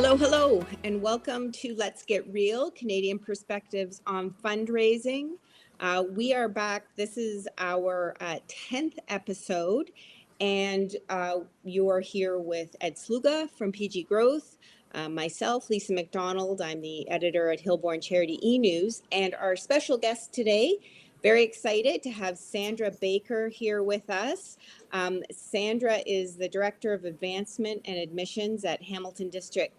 Hello, and welcome to Let's Get Real, Canadian Perspectives on Fundraising. We are back. This is our 10th episode, and you're here with Ed Sluga from PG Growth, myself, Lisa McDonald. I'm the editor at Hillborn Charity E-News, and our special guest today, very excited to have Sandra Baker here with us. Sandra is the Director of Advancement and Admissions at Hamilton District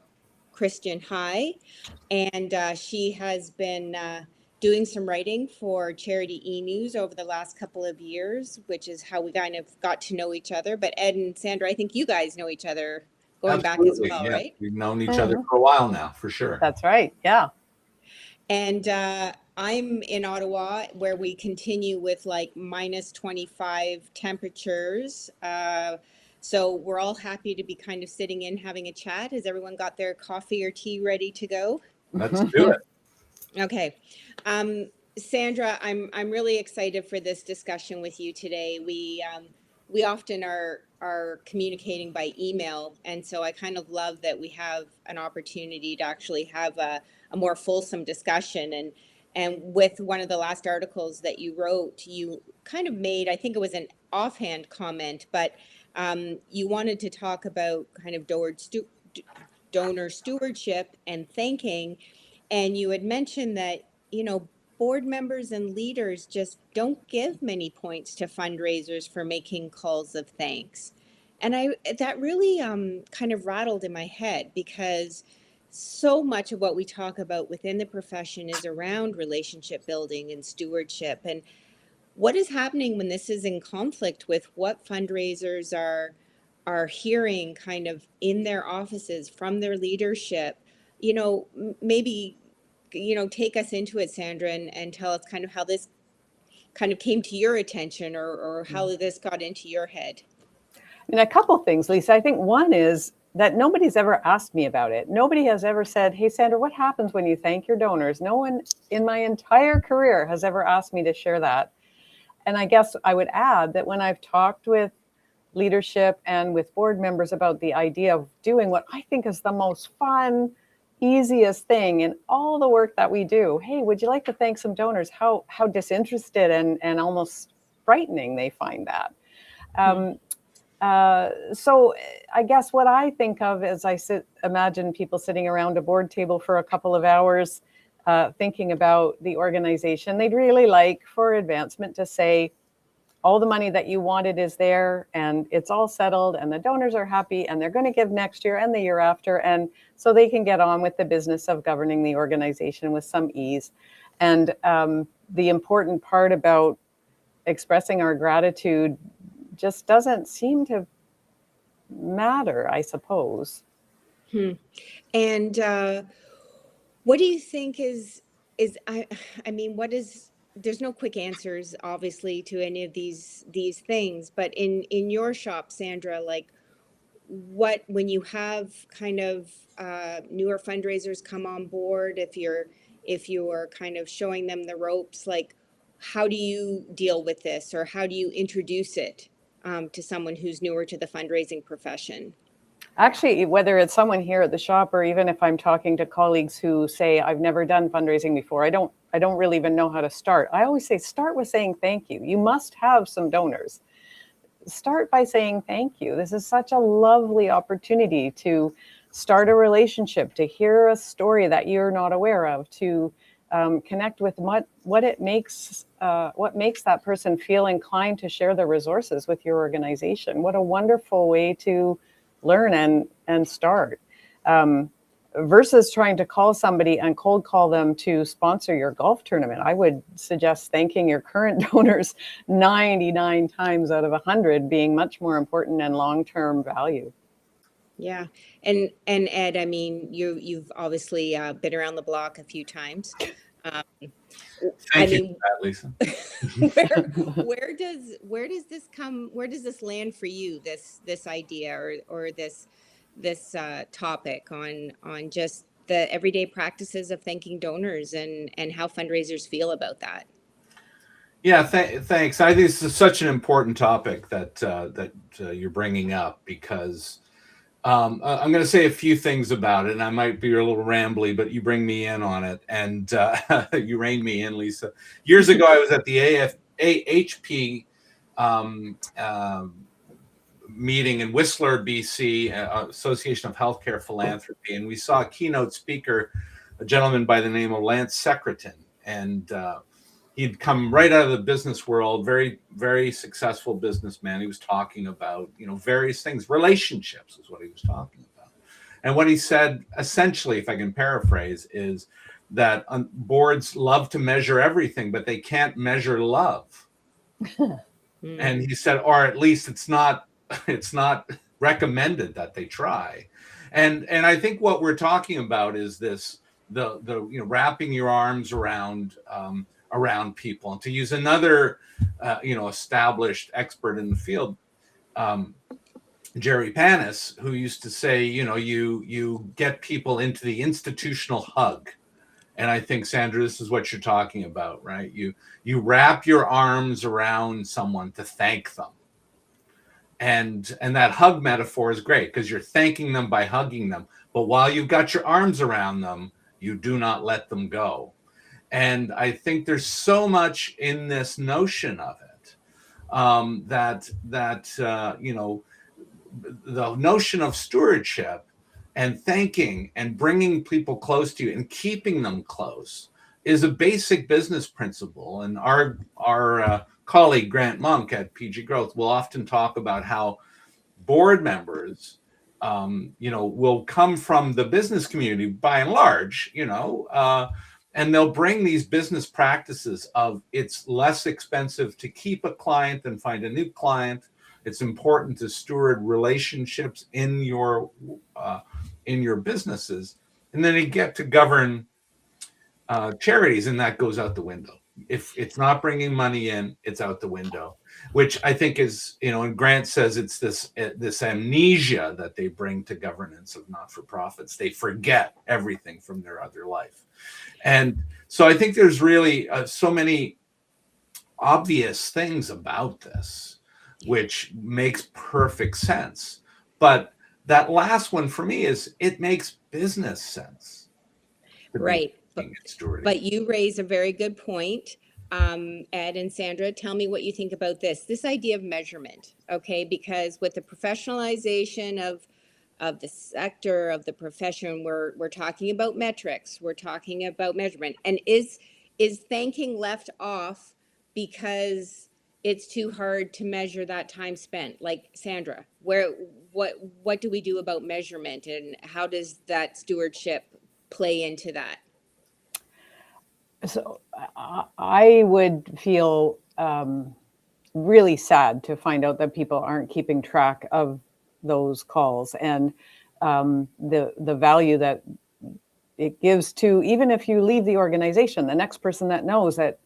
Christian High, and she has been doing some writing for Charity E-News over the last couple of years, which is how we kind of got to know each other. But Ed and Sandra, I think you guys know each other going back as well, yeah. right? We've known each other for a while now, for sure. That's right, yeah. And I'm in Ottawa, where we continue with like minus 25 temperatures. So we're all happy to be kind of sitting in having a chat. Has everyone got their coffee or tea ready to go? Let's do it. Okay. Sandra, I'm really excited for this discussion with you today. We often are communicating by email, and so I kind of love that we have an opportunity to actually have a more fulsome discussion. And with one of the last articles that you wrote, you kind of made, I think it was an offhand comment, but you wanted to talk about kind of donor stewardship and thanking, and you had mentioned that, you know, board members and leaders just don't give many points to fundraisers for making calls of thanks. And that really kind of rattled in my head, because so much of what we talk about within the profession is around relationship building and stewardship. And what is happening when this is in conflict with what fundraisers are hearing kind of in their offices from their leadership? You know, maybe, you know, take us into it, Sandra, and tell us kind of how this kind of came to your attention, or how this got into your head. I mean, a couple of things, Lisa. I think one is that nobody's ever asked me about it. Nobody has ever said, hey, Sandra, what happens when you thank your donors? No one in my entire career has ever asked me to share that. And I guess I would add that when I've talked with leadership and with board members about the idea of doing what I think is the most fun, easiest thing in all the work that we do, hey, would you like to thank some donors? How disinterested and almost frightening they find that. So I guess what I think of as I imagine people sitting around a board table for a couple of hours thinking about the organization, they'd really like for advancement to say, all the money that you wanted is there, and it's all settled, and the donors are happy, and they're going to give next year and the year after, and so they can get on with the business of governing the organization with some ease. And the important part about expressing our gratitude just doesn't seem to matter, I suppose. And what do you think is I mean, what is, there's no quick answers, obviously, to any of these things, but in your shop, Sandra, like, what, when you have kind of newer fundraisers come on board, if you're kind of showing them the ropes, like, how do you deal with this, or how do you introduce it to someone who's newer to the fundraising profession? Actually, whether it's someone here at the shop, or even if I'm talking to colleagues who say, I've never done fundraising before, I don't really even know how to start. I always say, start with saying thank you. You must have some donors. Start by saying thank you. This is such a lovely opportunity to start a relationship, to hear a story that you're not aware of, to connect with what makes that person feel inclined to share their resources with your organization. What a wonderful way to learn and start, versus trying to call somebody and cold call them to sponsor your golf tournament. I would suggest thanking your current donors 99 times out of 100 being much more important and long-term value. Yeah. And Ed, I mean, you've obviously been around the block a few times. Thank you for that, Lisa. where does this come? Where does this land for you? This idea or this topic on just the everyday practices of thanking donors and how fundraisers feel about that. Yeah, thanks. I think this is such an important topic that you're bringing up, because I'm going to say a few things about it, and I might be a little rambly, but you bring me in on it, and you rein me in, Lisa. Years ago, I was at the AHP meeting in Whistler, BC, Association of Healthcare Philanthropy, and we saw a keynote speaker, a gentleman by the name of Lance Secretan, and he'd come right out of the business world, very, very successful businessman. He was talking about, various things. Relationships is what he was talking about. And what he said, essentially, if I can paraphrase, is that boards love to measure everything, but they can't measure love. And he said, or at least it's not recommended that they try. And I think what we're talking about is this, the wrapping your arms around people. And to use another established expert in the field, Jerry Panis, who used to say, you get people into the institutional hug. And I think, Sandra, this is what you're talking about, right? You wrap your arms around someone to thank them. And that hug metaphor is great because you're thanking them by hugging them. But while you've got your arms around them, you do not let them go. And I think there's so much in this notion of it that the notion of stewardship and thanking and bringing people close to you and keeping them close is a basic business principle. And our colleague Grant Monk at PG Growth will often talk about how board members will come from the business community by and large, and they'll bring these business practices of it's less expensive to keep a client than find a new client. It's important to steward relationships in your businesses, and then you get to govern charities, and that goes out the window. If it's not bringing money in, it's out the window, which I think is, and Grant says it's this amnesia that they bring to governance of not-for-profits. They forget everything from their other life. And so I think there's really so many obvious things about this, which makes perfect sense. But that last one for me is it makes business sense. Right. But you raise a very good point. Ed and Sandra, tell me what you think about this idea of measurement, okay? Because with the professionalization of the sector, of the profession, we're talking about metrics, we're talking about measurement. And is thanking left off because it's too hard to measure that time spent? Like, Sandra, what do we do about measurement, and how does that stewardship play into that? So I would feel really sad to find out that people aren't keeping track of those calls and the value that it gives to, even if you leave the organization, the next person that knows that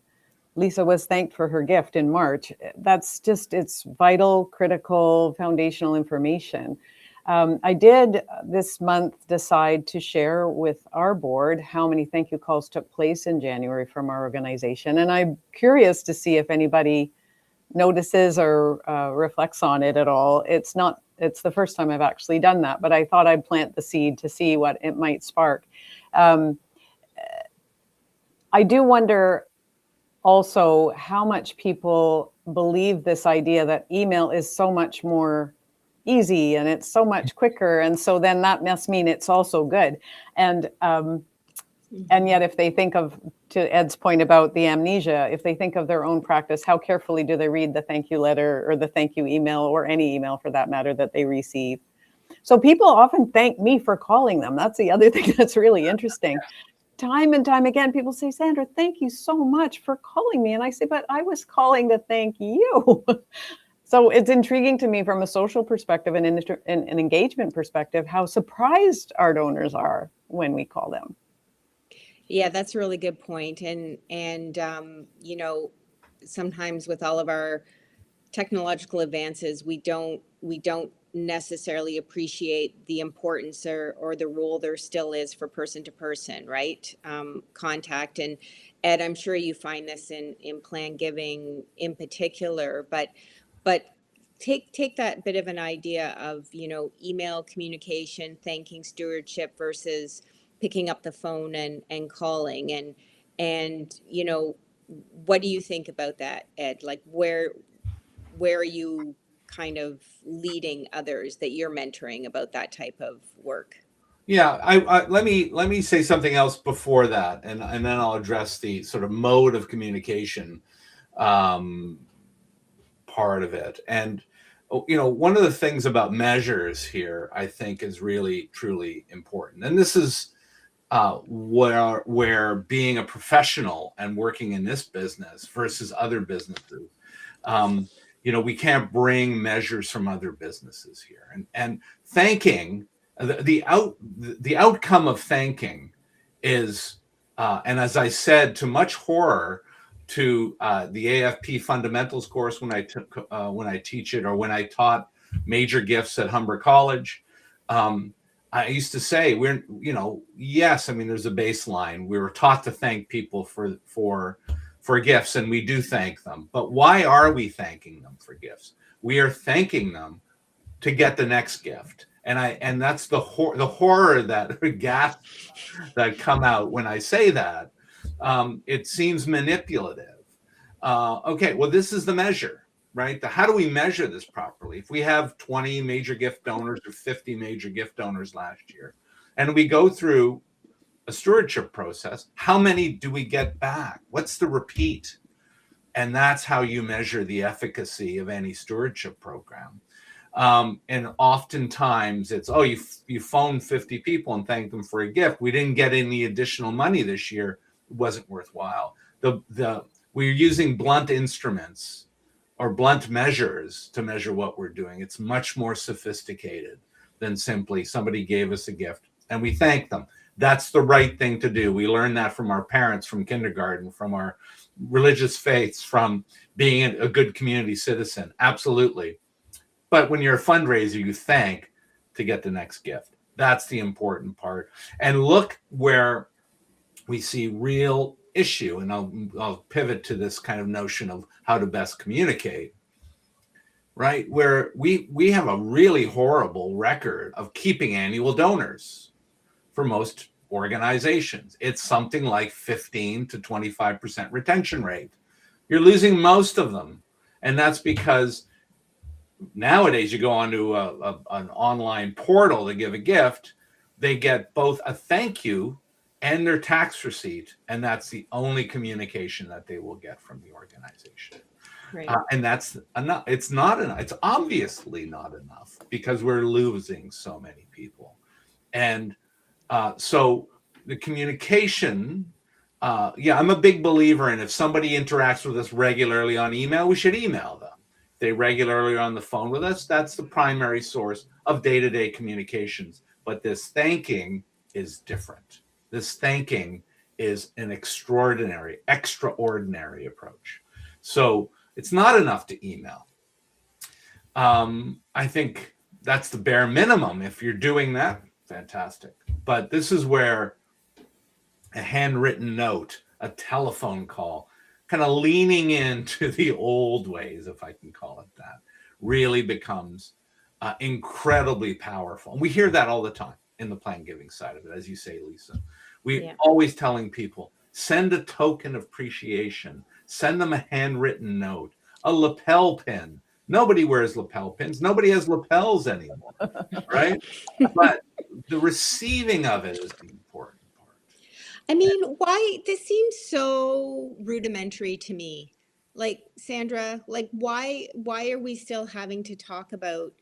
Lisa was thanked for her gift in March. That's just, it's vital, critical, foundational information. I did this month decide to share with our board how many thank you calls took place in January from our organization. And I'm curious to see if anybody notices or reflects on it at all. It's the first time I've actually done that, but I thought I'd plant the seed to see what it might spark. I do wonder also how much people believe this idea that email is so much more easy and it's so much quicker, and so then that must mean it's also good. And yet, if they think of, to Ed's point about the amnesia, if they think of their own practice, how carefully do they read the thank you letter or the thank you email, or any email for that matter that they receive? So people often thank me for calling them. That's the other thing that's really interesting. Time and time again, people say, Sandra, thank you so much for calling me. And I say, but I was calling to thank you. So it's intriguing to me from a social perspective and an engagement perspective, how surprised our donors are when we call them. Yeah, that's a really good point. And sometimes with all of our technological advances, we don't necessarily appreciate the importance or the role there still is for person to person, right? Contact. And Ed, I'm sure you find this in plan giving in particular, but take that bit of an idea of, email communication, thanking stewardship versus picking up the phone and calling and what do you think about that, Ed? Like where are you kind of leading others that you're mentoring about that type of work? Yeah, let me say something else before that, and then I'll address the sort of mode of communication um, part of it. And one of the things about measures here, I think, is really truly important. And this is where being a professional and working in this business versus other businesses, um, we can't bring measures from other businesses here. And thanking the outcome of thanking is, and as I said, to much horror to the AFP fundamentals course when I teach it, or when I taught major gifts at Humber College. I used to say yes, I mean, there's a baseline. We were taught to thank people for gifts, and we do thank them. But why are we thanking them for gifts? We are thanking them to get the next gift. And that's the horror that gasps that come out when I say that. It seems manipulative. Okay, well, this is the measure, right? How do we measure this properly? If we have 20 major gift donors or 50 major gift donors last year, and we go through a stewardship process, how many do we get back? What's the repeat? And that's how you measure the efficacy of any stewardship program. And oftentimes it's, you phoned 50 people and thanked them for a gift. We didn't get any additional money this year. It wasn't worthwhile. We're using blunt instruments or blunt measures to measure what we're doing. It's much more sophisticated than simply somebody gave us a gift and we thank them. That's the right thing to do. We learn that from our parents, from kindergarten, from our religious faiths, from being a good community citizen. Absolutely. But when you're a fundraiser, you thank to get the next gift. That's the important part. And look where we see real issue, and I'll pivot to this kind of notion of how to best communicate, right? Where we have a really horrible record of keeping annual donors for most organizations. It's something like 15 to 25% retention rate. You're losing most of them. And that's because nowadays you go onto an online portal to give a gift, they get both a thank you and their tax receipt, and that's the only communication that they will get from the organization. Right. And that's enough. It's not enough. It's obviously not enough because we're losing so many people. And so the communication, I'm a big believer in, if somebody interacts with us regularly on email, we should email them. If they regularly are on the phone with us, that's the primary source of day-to-day communications. But this thanking is different. This thanking is an extraordinary approach. So it's not enough to email. I think that's the bare minimum. If you're doing that, fantastic. But this is where a handwritten note, a telephone call, kind of leaning into the old ways, if I can call it that, really becomes incredibly powerful. And we hear that all the time in the plan giving side of it, as you say, Lisa. We're always telling people, send a token of appreciation, send them a handwritten note, a lapel pin. Nobody wears lapel pins. Nobody has lapels anymore, right? But the receiving of it is the important part. I mean, why this seems so rudimentary to me. Like, Sandra, like why are we still having to talk about,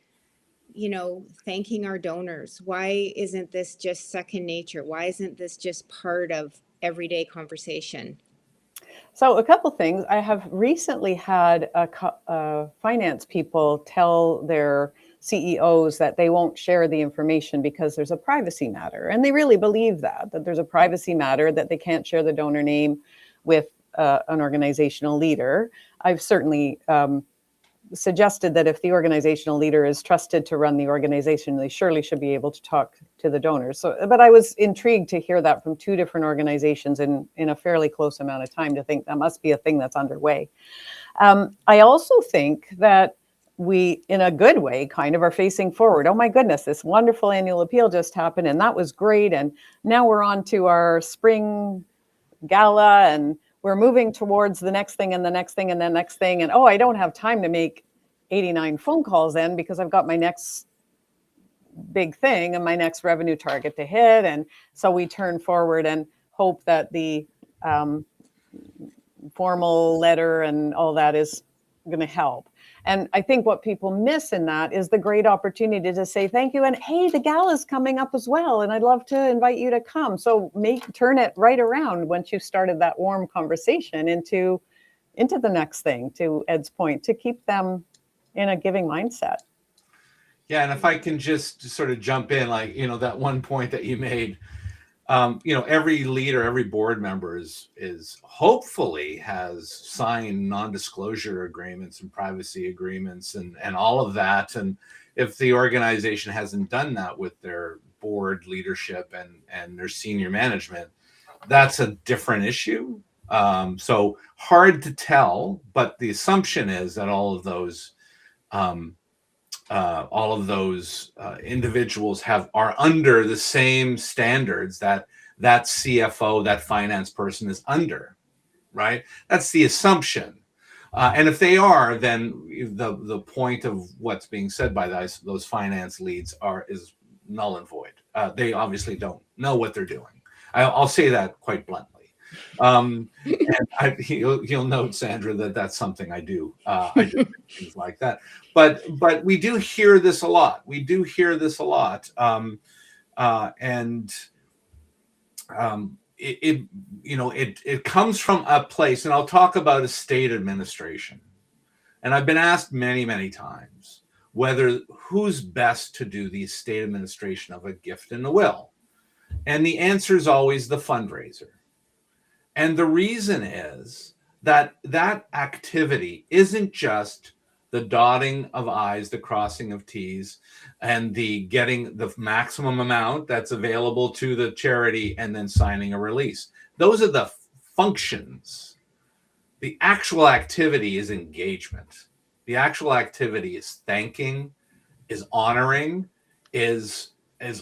thanking our donors? Why isn't this just second nature? Why isn't this just part of everyday conversation? So a couple things. I have recently had finance people tell their CEOs that they won't share the information because there's a privacy matter. And they really believe that there's a privacy matter, that they can't share the donor name with an organizational leader. I've certainly suggested that if the organizational leader is trusted to run the organization, they surely should be able to talk to the donors. So, but I was intrigued to hear that from two different organizations in a fairly close amount of time, to think that must be a thing that's underway. I also think that we, in a good way, kind of are facing forward. Oh my goodness, this wonderful annual appeal just happened, and that was great. And now we're on to our spring gala, and we're moving towards the next thing and the next thing and the next thing. And oh, I don't have time to make 89 phone calls then because I've got my next big thing and my next revenue target to hit. And so we turn forward and hope that the formal letter and all that is going to help. And I think what people miss in that is the great opportunity to say thank you. And hey, the gala's coming up as well, and I'd love to invite you to come. So turn it right around once you started that warm conversation into the next thing, to Ed's point, to keep them in a giving mindset. Yeah, and if I can just sort of jump in, like, that one point that you made, every leader, every board member is hopefully has signed non-disclosure agreements and privacy agreements and all of that. And if the organization hasn't done that with their board leadership and their senior management, that's a different issue. So hard to tell, but the assumption is that all of those individuals are under the same standards that CFO, that finance person is under, right? That's the assumption. And if they are, then the point of what's being said by those finance leads is null and void. They obviously don't know what they're doing. I'll say that quite bluntly. And you'll note, Sandra, that's something I do. I do things like that. But we do hear this a lot. It comes from a place, and I'll talk about estate administration. And I've been asked many, many times who's best to do the estate administration of a gift and a will. And the answer is always the fundraiser. And the reason is that activity isn't just the dotting of I's, the crossing of T's, and the getting the maximum amount that's available to the charity and then signing a release. Those are the functions. The actual activity is engagement. The actual activity is thanking, is honoring, is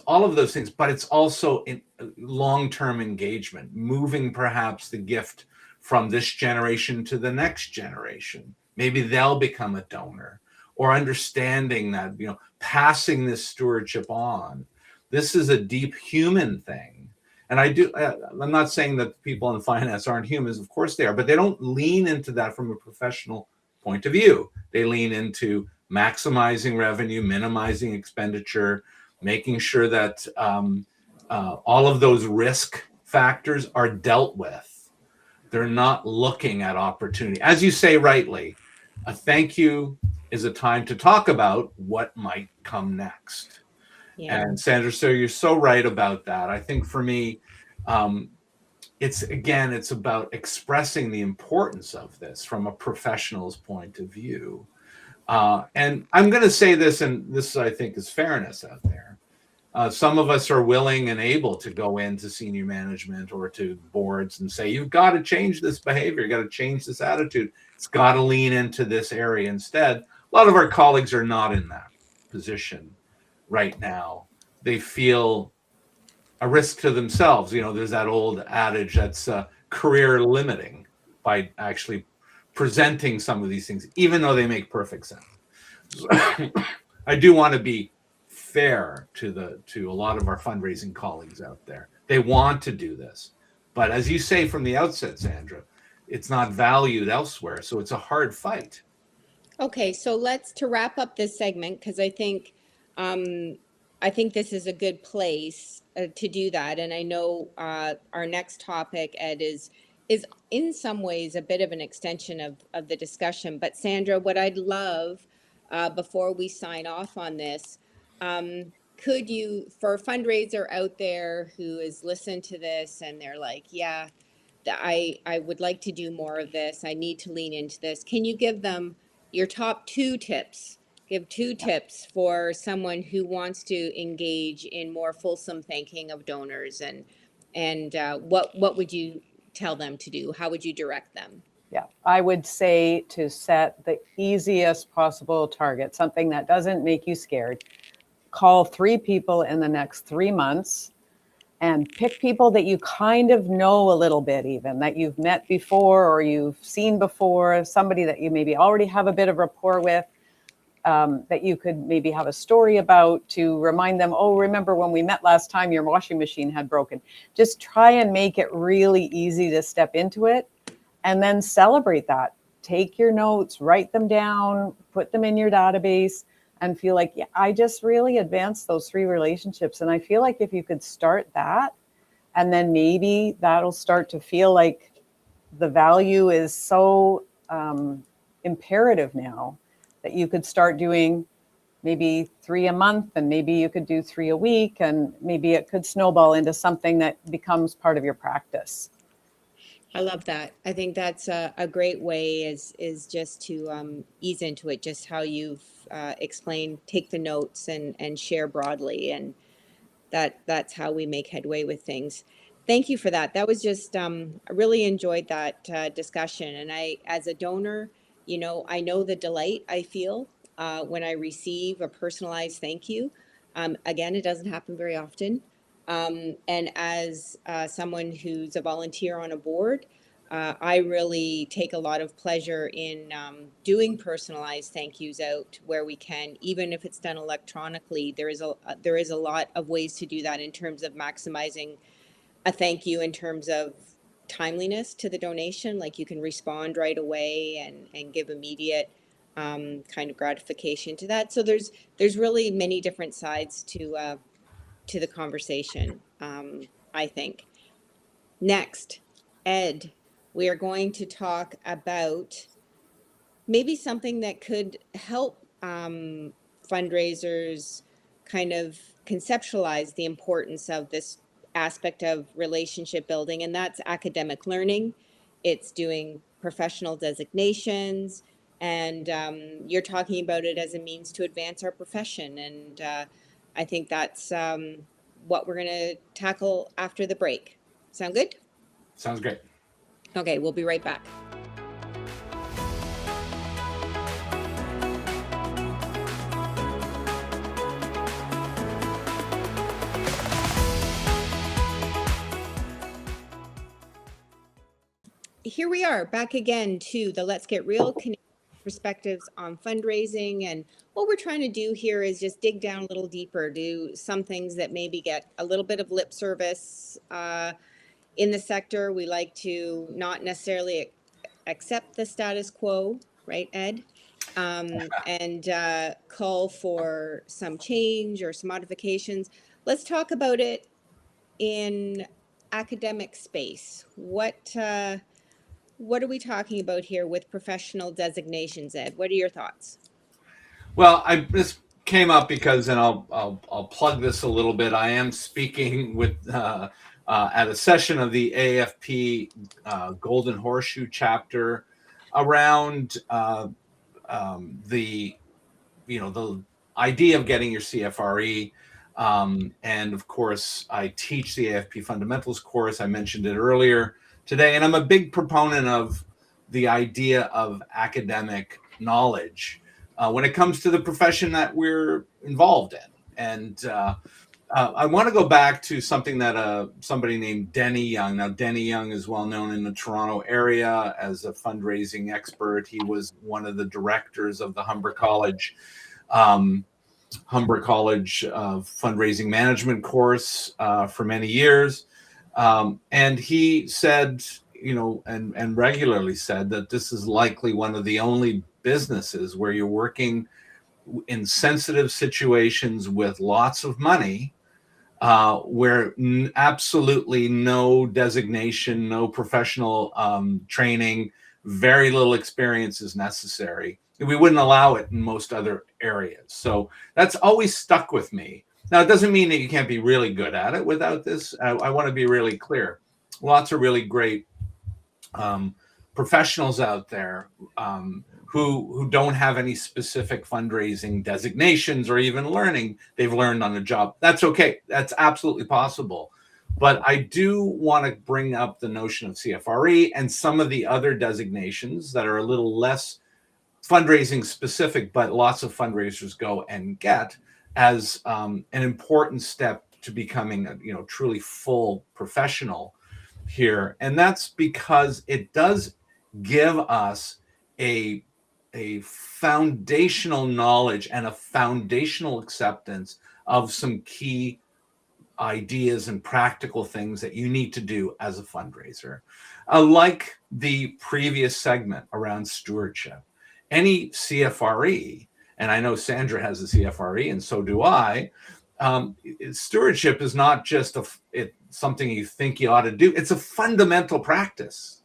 all of those things, but it's also in long-term engagement, moving perhaps the gift from this generation to the next generation. Maybe they'll become a donor, or understanding that, passing this stewardship on. This is a deep human thing. And I'm not saying that people in finance aren't humans, of course they are, but they don't lean into that from a professional point of view. They lean into maximizing revenue, minimizing expenditure, making sure that all of those risk factors are dealt with. They're not looking at opportunity. As you say rightly, a thank you is a time to talk about what might come next. Yeah. And Sandra, so you're so right about that. I think for me, it's about expressing the importance of this from a professional's point of view. And I'm going to say this, and this I think is fairness out there. Some of us are willing and able to go into senior management or to boards and say, you've got to change this behavior. You got to change this attitude. It's got to lean into this area instead. A lot of our colleagues are not in that position right now. They feel a risk to themselves. There's that old adage that's career limiting by actually presenting some of these things, even though they make perfect sense. I do want to be fair to a lot of our fundraising colleagues out there. They want to do this, but as you say from the outset, Sandra, it's not valued elsewhere, so it's a hard fight. Okay, so to wrap up this segment, because I think this is a good place to do that. And I know our next topic, Ed, is in some ways a bit of an extension of the discussion. But Sandra, what I'd love before we sign off on this, could you, for a fundraiser out there who is listening to this and they're like, yeah, I would like to do more of this, I need to lean into this, can you give them your top 2 tips? Give 2 tips for someone who wants to engage in more fulsome thanking of donors, and what would you tell them to do? How would you direct them? Yeah, I would say to set the easiest possible target, something that doesn't make you scared. Call 3 people in the next 3 months and pick people that you kind of know a little bit, even that you've met before or you've seen before, somebody that you maybe already have a bit of rapport with, that you could maybe have a story about to remind them, oh, remember when we met last time, your washing machine had broken. Just try and make it really easy to step into it, and then celebrate that. Take your notes, write them down, put them in your database, and feel like, yeah, I just really advanced those 3 relationships. And I feel like if you could start that, and then maybe that'll start to feel like the value is so imperative now that you could start doing maybe 3 a month, and maybe you could do 3 a week, and maybe it could snowball into something that becomes part of your practice. I love that. I think that's a great way is just to ease into it, just how you've explained, take the notes and share broadly. And that's how we make headway with things. Thank you for that. That was just, I really enjoyed that discussion. And as a donor, I know the delight I feel when I receive a personalized thank you. Again, it doesn't happen very often. And as someone who's a volunteer on a board, I really take a lot of pleasure in doing personalized thank yous out where we can, even if it's done electronically. There is a lot of ways to do that in terms of maximizing a thank you in terms of timeliness to the donation. Like you can respond right away and give immediate kind of gratification to that. So there's really many different sides to the conversation, I think. Next, Ed, we are going to talk about maybe something that could help fundraisers kind of conceptualize the importance of this aspect of relationship building, and that's academic learning. It's doing professional designations, and you're talking about it as a means to advance our profession. And I think that's what we're going to tackle after the break. Sound good? Sounds great. Okay, we'll be right back. Here we are back again to the Let's Get Real perspectives on fundraising. And what we're trying to do here is just dig down a little deeper, do some things that maybe get a little bit of lip service in the sector. We like to not necessarily accept the status quo, right, Ed? And call for some change or some modifications. Let's talk about it in academic space. What are we talking about here with professional designations, Ed? What are your thoughts? Well, this came up because, and I'll plug this a little bit. I am speaking with at a session of the AFP Golden Horseshoe chapter around the the idea of getting your CFRE. And of course, I teach the AFP Fundamentals course. I mentioned it earlier today, and I'm a big proponent of the idea of academic knowledge when it comes to the profession that we're involved in. And I want to go back to something that somebody named Denny Young. Now, Denny Young is well known in the Toronto area as a fundraising expert. He was one of the directors of the Humber College fundraising management course for many years. And he said, and regularly said that this is likely one of the only businesses where you're working in sensitive situations with lots of money, where absolutely no designation, no professional training, very little experience is necessary. We wouldn't allow it in most other areas. So that's always stuck with me. Now, it doesn't mean that you can't be really good at it without this. I want to be really clear. Lots of really great professionals out there who don't have any specific fundraising designations or even learning. They've learned on the job. That's okay. That's absolutely possible. But I do want to bring up the notion of CFRE and some of the other designations that are a little less fundraising specific, but lots of fundraisers go and get as an important step to becoming a truly full professional here. And that's because it does give us a foundational knowledge and a foundational acceptance of some key ideas and practical things that you need to do as a fundraiser. Like the previous segment around stewardship, any CFRE, and I know Sandra has a CFRE and so do I, stewardship is not just something you think you ought to do. It's a fundamental practice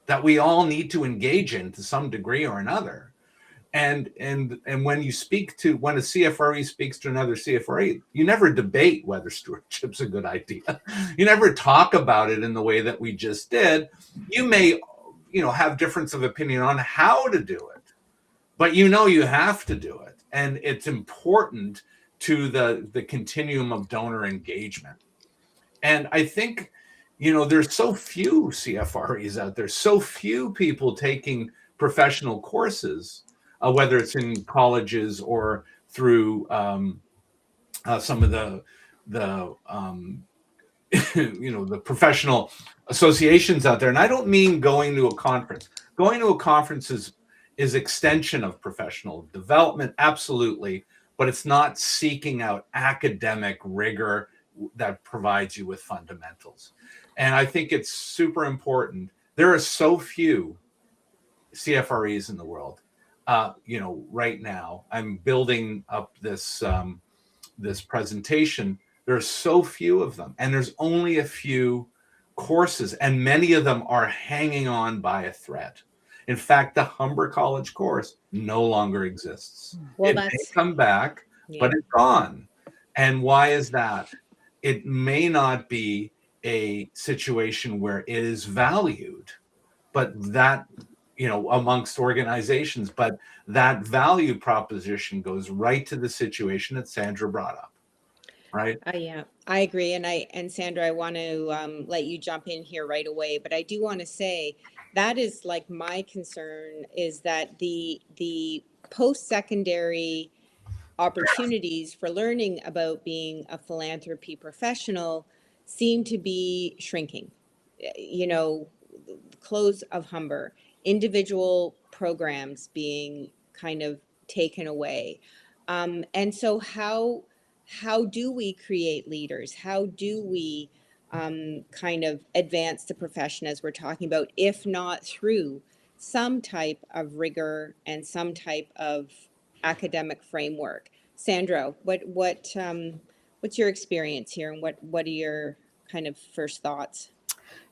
that we all need to engage in to some degree or another. And when a CFRE speaks to another CFRE, you never debate whether stewardship's a good idea. You never talk about it in the way that we just did. You may, have difference of opinion on how to do it, but you have to do it. And it's important to the continuum of donor engagement. And I think, there's so few CFREs out there, so few people taking professional courses, whether it's in colleges or through some of the the professional associations out there. And I don't mean going to a conference. Going to a conference is extension of professional development, absolutely, but it's not seeking out academic rigor that provides you with fundamentals. And I think it's super important. There are so few CFREs in the world. Right now, I'm building up this presentation. There are so few of them, and there's only a few courses, and many of them are hanging on by a thread. In fact, the Humber College course no longer exists. It may come back, but it's gone. And why is that? It may not be a situation where it is valued, but that, amongst organizations, but that value proposition goes right to the situation that Sandra brought up, right? Yeah, I agree. And Sandra, I want to let you jump in here right away, but I do want to say that is like my concern is that the post-secondary opportunities for learning about being a philanthropy professional seem to be shrinking. Close of Humber, individual programs being kind of taken away. And so how do we create leaders? How do we kind of advance the profession as we're talking about, if not through some type of rigor and some type of academic framework? Sandra, what's your experience here, and what are your kind of first thoughts?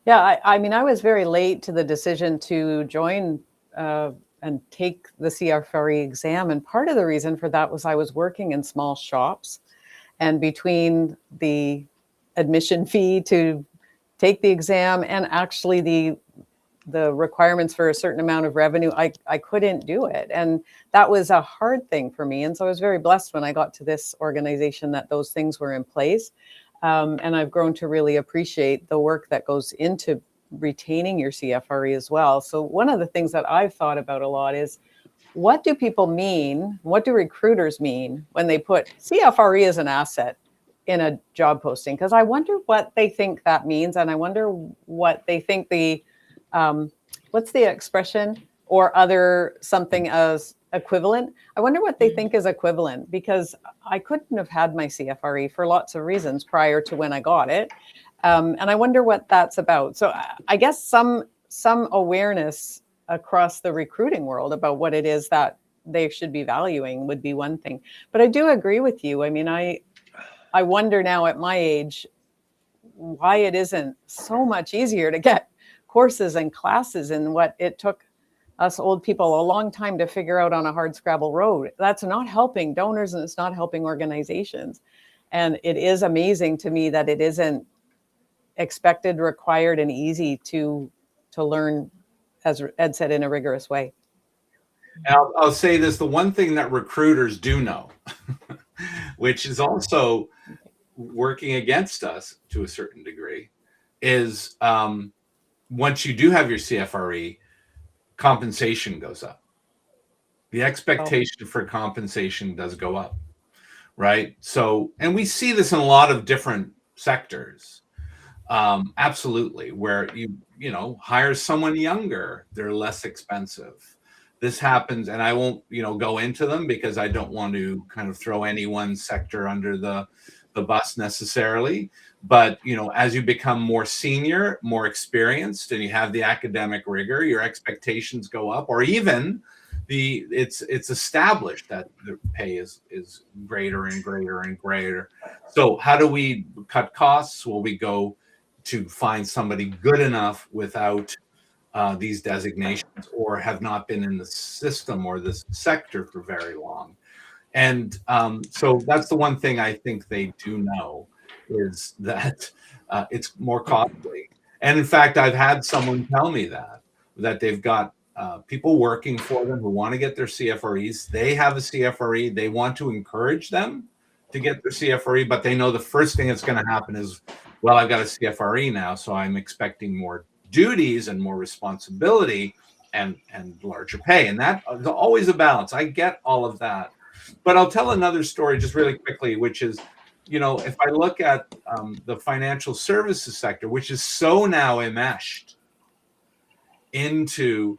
Yeah, I mean, I was very late to the decision to join and take the CFRE exam. And part of the reason for that was I was working in small shops. And between the admission fee to take the exam and actually the requirements for a certain amount of revenue, I couldn't do it. And that was a hard thing for me. And so I was very blessed when I got to this organization that those things were in place. And I've grown to really appreciate the work that goes into retaining your CFRE as well. So one of the things that I've thought about a lot is, what do people mean? What do recruiters mean when they put CFRE as an asset in a job posting? Because I wonder what they think that means. And I wonder what they think what's the expression, or other something as equivalent. I wonder what they think is equivalent, because I couldn't have had my CFRE for lots of reasons prior to when I got it. And I wonder what that's about. So I guess some awareness across the recruiting world about what it is that they should be valuing would be one thing. But I do agree with you. I mean, I wonder now at my age why it isn't so much easier to get courses and classes in what it took us old people a long time to figure out on a hard scrabble road. That's not helping donors, and it's not helping organizations. And it is amazing to me that it isn't expected, required, and easy to learn, as Ed said, in a rigorous way. I'll say this, the one thing that recruiters do know, which is also working against us to a certain degree is once you do have your CFRE, compensation goes up. The expectation for compensation does go up, right? So, and we see this in a lot of different sectors. Absolutely, where you know hire someone younger, they're less expensive. This happens, and I won't go into them because I don't want to kind of throw any one sector under the bus necessarily. But as you become more senior, more experienced, and you have the academic rigor, your expectations go up, or even it's established that the pay is greater and greater and greater. So how do we cut costs? Well, we go to find somebody good enough without these designations or have not been in the system or this sector for very long. And so that's the one thing I think they do know is that it's more costly. And in fact, I've had someone tell me that they've got people working for them who want to get their CFREs. They have a CFRE. They want to encourage them to get their CFRE, but they know the first thing that's going to happen is, well, I've got a CFRE now, so I'm expecting more duties and more responsibility and larger pay. And that is always a balance. I get all of that. But I'll tell another story just really quickly, which is, if I look at the financial services sector, which is so now enmeshed into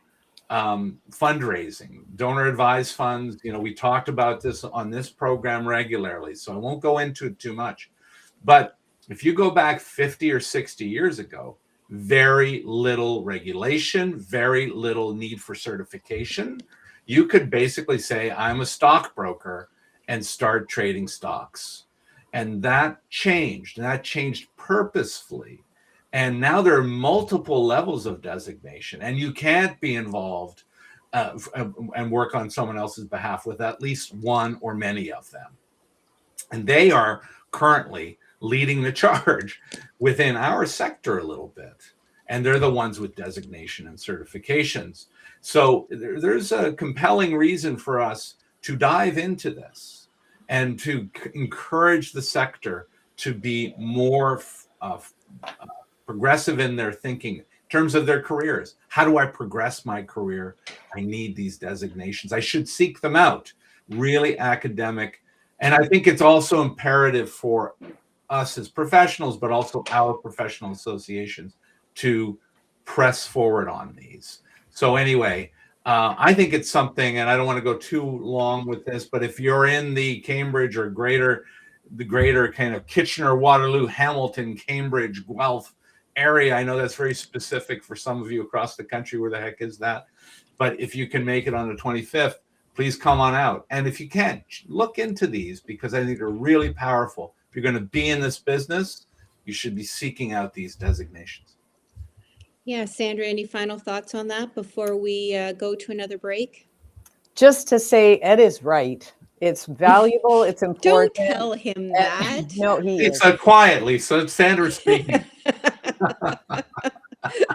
fundraising, donor advised funds. We talked about this on this program regularly, so I won't go into it too much. But if you go back 50 or 60 years ago, very little regulation, very little need for certification. You could basically say, I'm a stockbroker and start trading stocks. And that changed purposefully. And now there are multiple levels of designation, and you can't be involved and work on someone else's behalf with at least one or many of them. And they are currently leading the charge within our sector a little bit. And they're the ones with designation and certifications. So there's a compelling reason for us to dive into this and to encourage the sector to be more progressive in their thinking in terms of their careers. How do I progress my career? I need these designations. I should seek them out. Really academic. And I think it's also imperative for us as professionals, but also our professional associations to press forward on these. So anyway, I think it's something, and I don't want to go too long with this, but if you're in the Cambridge or the greater kind of Kitchener, Waterloo, Hamilton, Cambridge, Guelph area, I know that's very specific for some of you across the country. Where the heck is that? But if you can make it on the 25th, please come on out. And if you can, look into these because I think they're really powerful. If you're going to be in this business, you should be seeking out these designations. Yeah, Sandra, any final thoughts on that before we go to another break? Just to say, Ed is right. It's valuable. It's important. Don't tell him that. No, he It's is. quietly, so Sandra's speaking.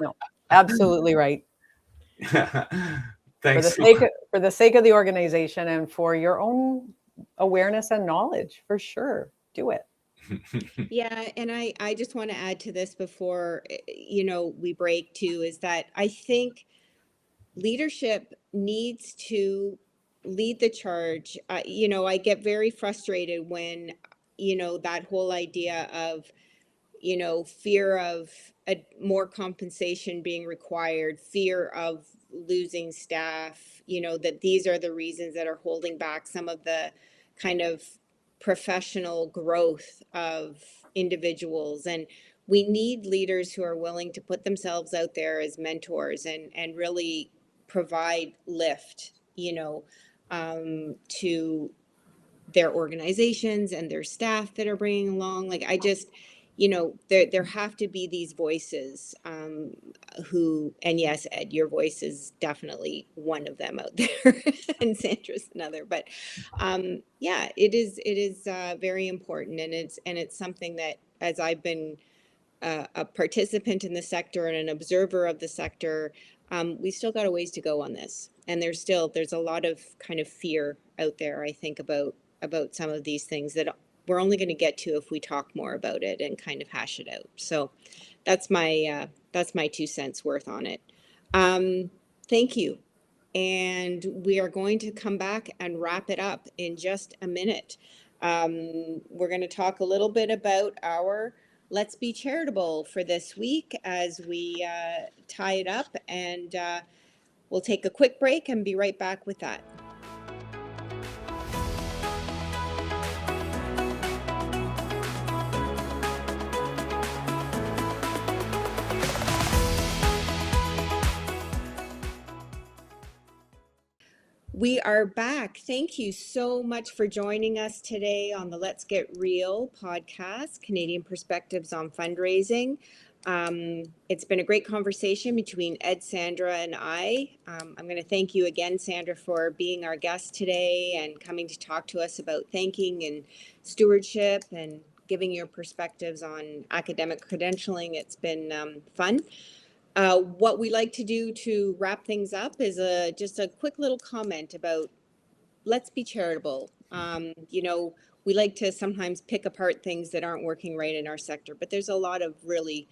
No, absolutely right. Thanks. For the sake of the organization and for your own awareness and knowledge, for sure. Do it. Yeah, and I just want to add to this before we break too, is that I think leadership needs to lead the charge. I get very frustrated when that whole idea of fear of more compensation being required, fear of losing staff, that these are the reasons that are holding back some of the kind of professional growth of individuals. And we need leaders who are willing to put themselves out there as mentors and really provide lift, to their organizations and their staff that are bringing along. Like I just, there have to be these voices who, and yes, Ed, your voice is definitely one of them out there, and Sandra's another. But yeah, it is very important, and it's something that as I've been a participant in the sector and an observer of the sector, we still got a ways to go on this, and there's a lot of kind of fear out there, I think, about some of these things that we're only going to get to if we talk more about it and kind of hash it out. So that's my 2 cents worth on it. Thank you. And we are going to come back and wrap it up in just a minute. We're going to talk a little bit about our Let's Be Charitable for this week as we tie it up, and we'll take a quick break and be right back with that. We are back. Thank you so much for joining us today on the Let's Get Real podcast, Canadian Perspectives on Fundraising. It's been a great conversation between Ed, Sandra, and I. I'm going to thank you again, Sandra, for being our guest today and coming to talk to us about thanking and stewardship and giving your perspectives on academic credentialing. It's been fun. What we like to do to wrap things up is just a quick little comment about let's be charitable. We like to sometimes pick apart things that aren't working right in our sector, but there's a lot of really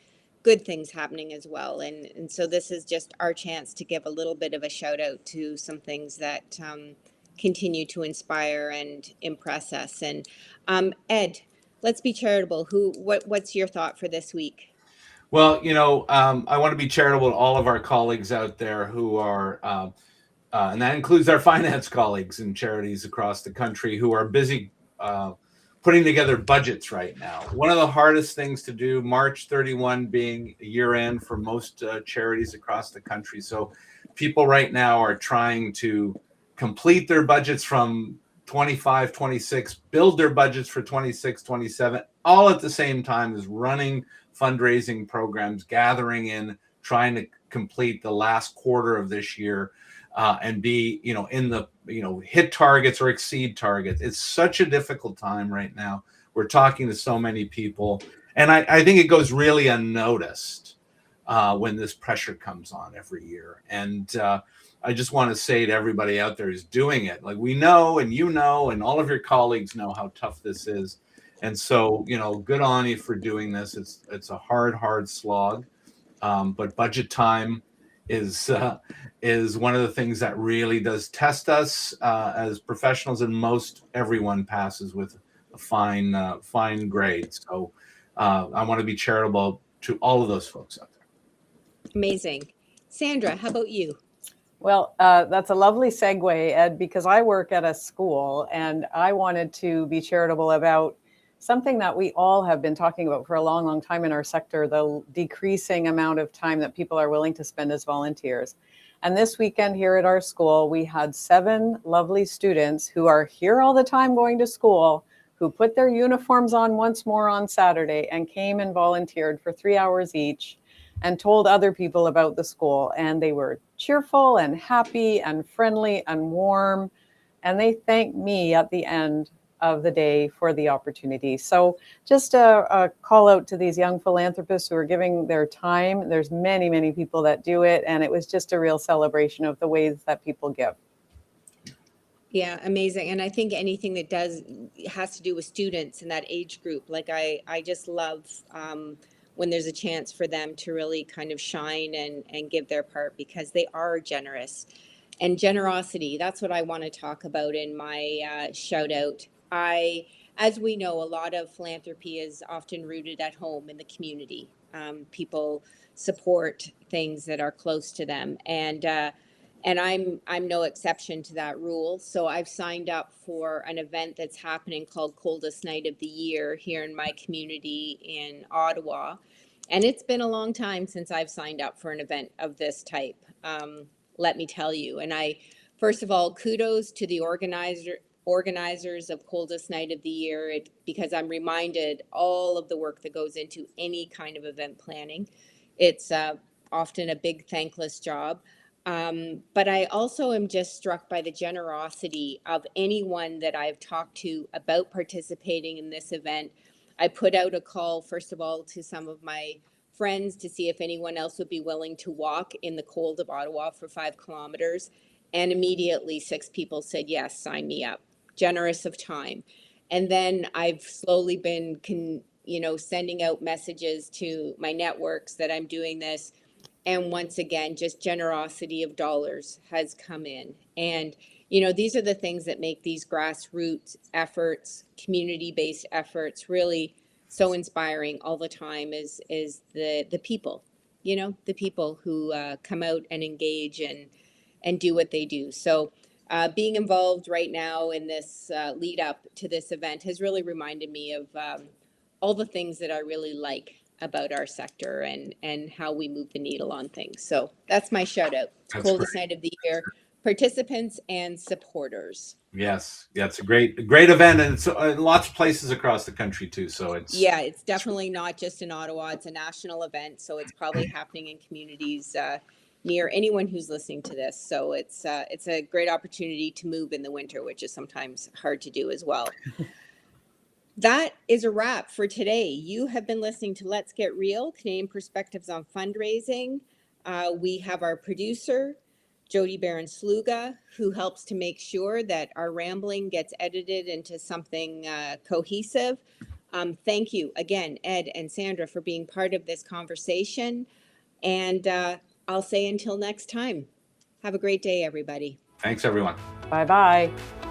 good things happening as well. And so this is just our chance to give a little bit of a shout out to some things that continue to inspire and impress us. And Ed, let's be charitable. What's your thought for this week? Well, I want to be charitable to all of our colleagues out there who are, and that includes our finance colleagues in charities across the country who are busy putting together budgets right now. One of the hardest things to do, March 31 being year end for most charities across the country. So people right now are trying to complete their budgets from 25, 26, build their budgets for 26, 27, all at the same time as running fundraising programs, gathering in, trying to complete the last quarter of this year and be, in the, hit targets or exceed targets. It's such a difficult time right now. We're talking to so many people. And I think it goes really unnoticed when this pressure comes on every year. And I just want to say to everybody out there who's doing it, like we know, and and all of your colleagues know how tough this is. And so, good on you for doing this. It's a hard slog, but budget time is one of the things that really does test us as professionals, and most everyone passes with a fine grade. So I want to be charitable to all of those folks out there. Amazing. Sandra, how about you? Well, that's a lovely segue, Ed, because I work at a school and I wanted to be charitable about something that we all have been talking about for a long time in our sector, the decreasing amount of time that people are willing to spend as volunteers. And this weekend here at our school, we had 7 lovely students who are here all the time going to school, who put their uniforms on once more on Saturday and came and volunteered for 3 hours each and told other people about the school. And they were cheerful and happy and friendly and warm. And they thanked me at the end of the day for the opportunity. So just a call out to these young philanthropists who are giving their time. There's many people that do it. And it was just a real celebration of the ways that people give. Yeah, amazing. And I think anything that has to do with students in that age group, like I just love when there's a chance for them to really kind of shine and give their part, because they are generous. And generosity, that's what I want to talk about in my shout out. As we know, a lot of philanthropy is often rooted at home in the community. People support things that are close to them, and I'm no exception to that rule. So I've signed up for an event that's happening called Coldest Night of the Year here in my community in Ottawa, and it's been a long time since I've signed up for an event of this type. Let me tell you. And first of all, kudos to the organizers of Coldest Night of the Year, because I'm reminded all of the work that goes into any kind of event planning. It's often a big thankless job. But I also am just struck by the generosity of anyone that I've talked to about participating in this event. I put out a call, first of all, to some of my friends to see if anyone else would be willing to walk in the cold of Ottawa for 5 kilometers. And immediately 6 people said, yes, sign me up. Generous of time. And then I've slowly been, sending out messages to my networks that I'm doing this. And once again, just generosity of dollars has come in. And, these are the things that make these grassroots efforts, community-based efforts really so inspiring all the time is the people, the people who come out and engage and do what they do. So being involved right now in this lead up to this event has really reminded me of all the things that I really like about our sector and how we move the needle on things. So that's my shout out. It's That's coldest great. night of the year, participants and supporters. Yes, yeah, it's a great event, and it's in lots of places across the country too. So Yeah, it's definitely not just in Ottawa. It's a national event, so it's probably happening in communities near anyone who's listening to this. So it's a great opportunity to move in the winter, which is sometimes hard to do as well. That is a wrap for today. You have been listening to Let's Get Real, Canadian Perspectives on Fundraising. We have our producer, Jody Barron-Sluga, who helps to make sure that our rambling gets edited into something cohesive. Thank you again, Ed and Sandra, for being part of this conversation. And I'll say until next time, have a great day, everybody. thanks everyone. Bye bye.